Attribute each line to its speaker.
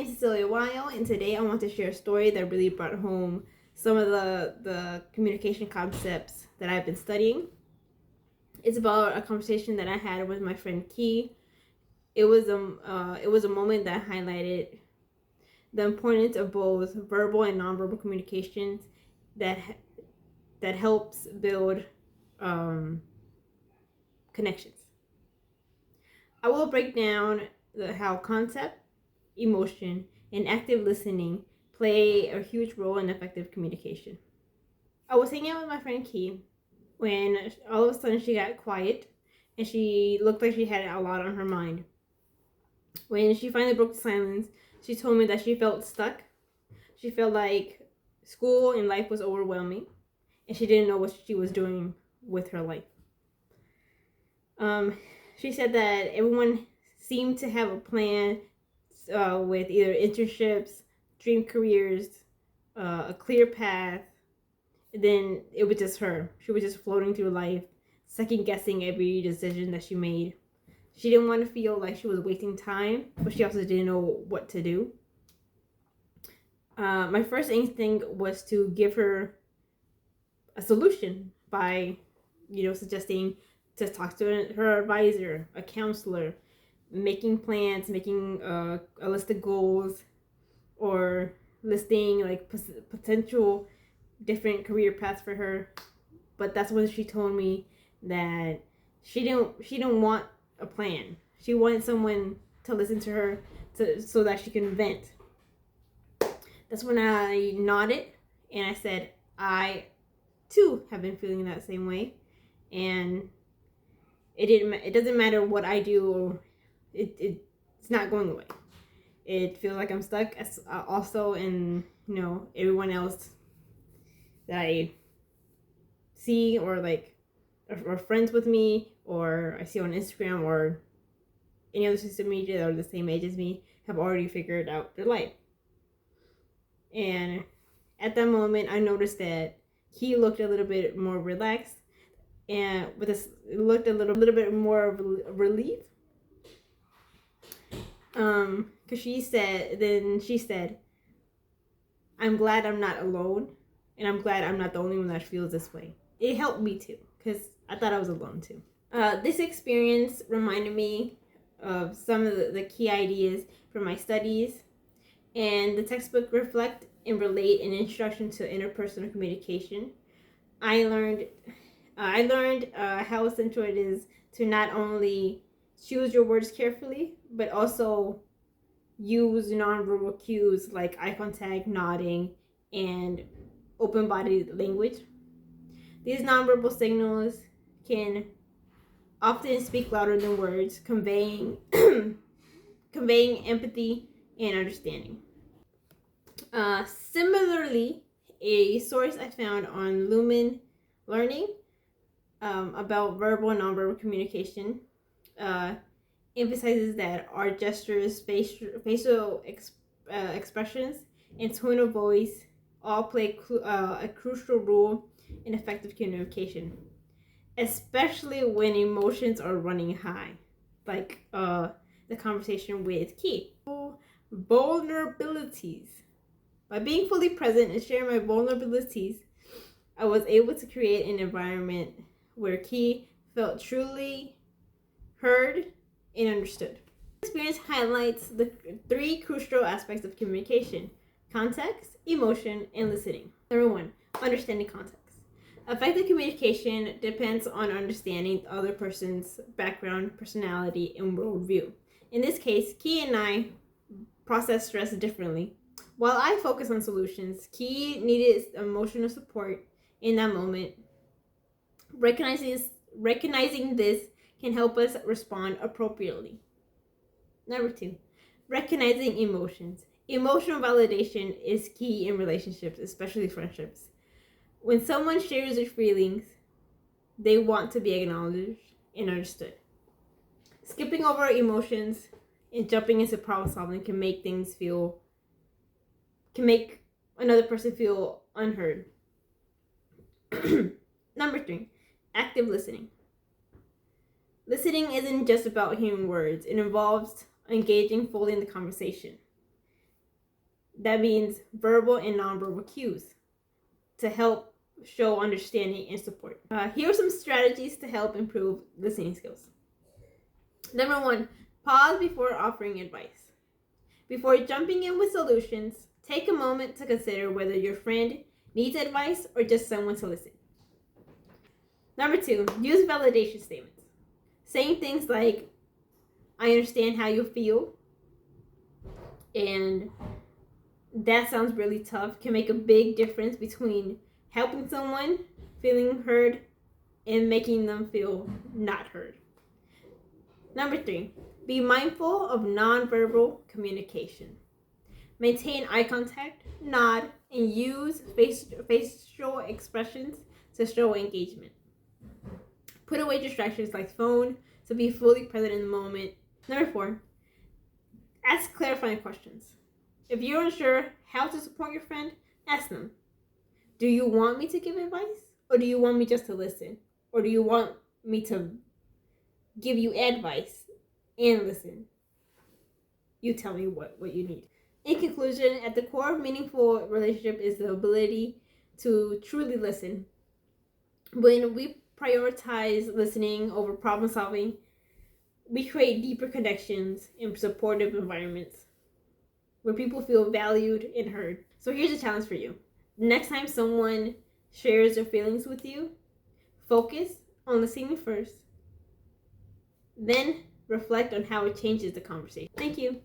Speaker 1: I'm Cecilia Weil, and today I want to share a story that really brought home some of the communication concepts that I've been studying. It's about a conversation that I had with my friend Key. It was a moment that highlighted the importance of both verbal and nonverbal communications that helps build connections. I will break down how concept, emotion, and active listening play a huge role in effective communication. I was hanging out with my friend Key when all of a sudden she got quiet and she looked like she had a lot on her mind. When she finally broke the silence, she told me that she felt stuck. She felt like school and life was overwhelming and she didn't know what she was doing with her life. She said that everyone seemed to have a plan with either internships, dream careers, a clear path. Then it was just her. She was just floating through life, second guessing every decision that she made. She didn't want to feel like she was wasting time, but she also didn't know what to do. My first instinct was to give her a solution by, suggesting to talk to her advisor, a counselor, making plans, making a list of goals, or listing like potential different career paths for her. But that's when she told me that she didn't want a plan. She wanted someone to listen to her so that she can vent. That's when I nodded and I said, I too have been feeling that same way, and it doesn't matter what I do, it's not going away. It feels like I'm stuck also in everyone else that I see or like or friends with me or I see on Instagram or any other social media that are the same age as me have already figured out their life. And at that moment I noticed that he looked a little bit more relaxed and looked a little bit more relief. Because she said, I'm glad I'm not alone, and I'm glad I'm not the only one that feels this way. It helped me too, because I thought I was alone too. This experience reminded me of some of the key ideas from my studies, and the textbook reflect and relate an introduction to interpersonal communication. I learned how essential it is to not only choose your words carefully, but also use nonverbal cues like eye contact, nodding, and open body language. These nonverbal signals can often speak louder than words, conveying empathy and understanding. Similarly, a source I found on Lumen Learning about verbal and nonverbal communication emphasizes that our gestures, facial expressions, and tone of voice all play a crucial role in effective communication, especially when emotions are running high, like the conversation with Key. Vulnerabilities. By being fully present and sharing my vulnerabilities, I was able to create an environment where Key felt truly heard and understood. This experience highlights the three crucial aspects of communication: context, emotion, and listening. Number one, understanding context. Effective communication depends on understanding the other person's background, personality, and worldview. In this case, Key and I process stress differently. While I focus on solutions, Key needed emotional support in that moment. Recognizing this can help us respond appropriately. Number two, recognizing emotions. Emotional validation is key in relationships, especially friendships. When someone shares their feelings, they want to be acknowledged and understood. Skipping over emotions and jumping into problem solving can make another person feel unheard. Number three, active listening. Listening isn't just about hearing words. It involves engaging fully in the conversation. That means verbal and nonverbal cues to help show understanding and support. Here are some strategies to help improve listening skills. Number 1, pause before offering advice. Before jumping in with solutions, take a moment to consider whether your friend needs advice or just someone to listen. Number 2, use validation statements. Saying things like, I understand how you feel, and that sounds really tough, can make a big difference between helping someone, feeling heard, and making them feel not heard. Number 3, be mindful of nonverbal communication. Maintain eye contact, nod, and use facial expressions to show engagement. Put away distractions like phone to be fully present in the moment. Number 4, ask clarifying questions. If you're unsure how to support your friend, ask them, do you want me to give advice? Or do you want me just to listen? Or do you want me to give you advice and listen? You tell me what you need. In conclusion, at the core of meaningful relationship is the ability to truly listen. When we prioritize listening over problem solving, we create deeper connections in supportive environments where people feel valued and heard. So here's a challenge for you. Next time someone shares their feelings with you, focus on listening first, then reflect on how it changes the conversation. Thank you.